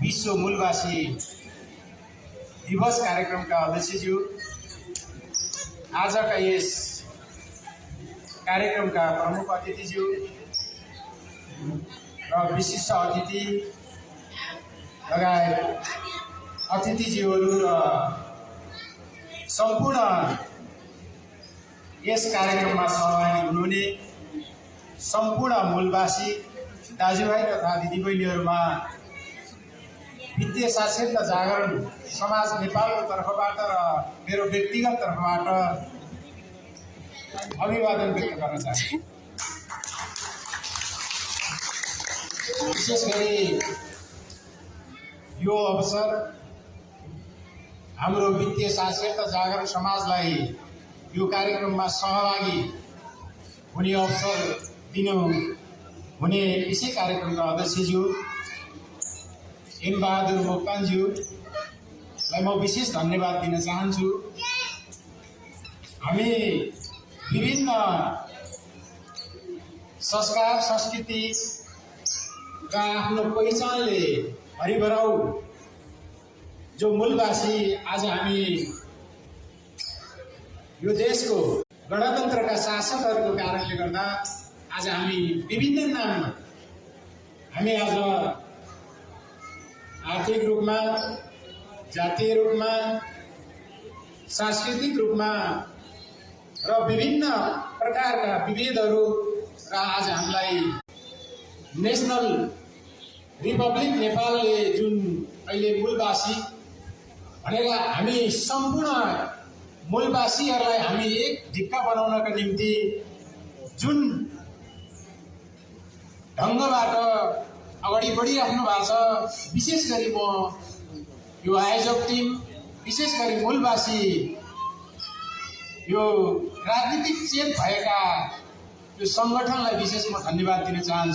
विश्व मूलवासी दिवस कार्यक्रमका अध्यक्षज्यू, आजका यस कार्यक्रमका प्रमुख अतिथिज्यू र विशिष्ट अतिथि लगायत अतिथिज्यूहरू र सम्पूर्ण यस कार्यक्रममा सहभागी हुनुहुने सम्पूर्ण मूलवासी दाजुभाइ तथा दिदीबहिनीहरूमा वित्तीय साक्षरता जागरण समाज नेपालको तर्फबाट र मेरो व्यक्तिगत तर्फबाट अभिवादन व्यक्त गर्न चाहन्छु। विशेष गरी यो अवसर हाम्रो वित्तीय साक्षरता जागरण समाजलाई यो कार्यक्रममा सहभागी हुने अवसर दिनु हुने यसै कार्यक्रमका अध्यक्षज्यू एम बहादुर मोक्तानज्यूलाई म विशेष धन्यवाद दिन चाहन्छु। हामी विभिन्न संस्कार संस्कृति र आफ्नो पहिचानले भरिभराउ जो मूलवासी आज हामी यो देशको गणतन्त्रका शासकहरूको कारणले गर्दा आज हामी विभिन्न नाममा हामी आज आर्थिक रूपमा, जातीय रूपमा, सांस्कृतिक रूपमा र विभिन्न प्रकारका विभेदहरू र आज हामीलाई नेशनल रिपब्लिक नेपालले जुन अहिले मूलवासी भनेर हामी सम्पूर्ण मूलवासीहरूलाई हामी एक ढिक्का बनाउनका निम्ति जुन ढङ्गबाट अगाडि बढिराख्नु भएको छ, विशेष गरी म यो आयोजक टिम, विशेष गरी मूलवासी यो राजनीतिक चेत भएका यो सङ्गठनलाई विशेष म धन्यवाद दिन चाहन्छु।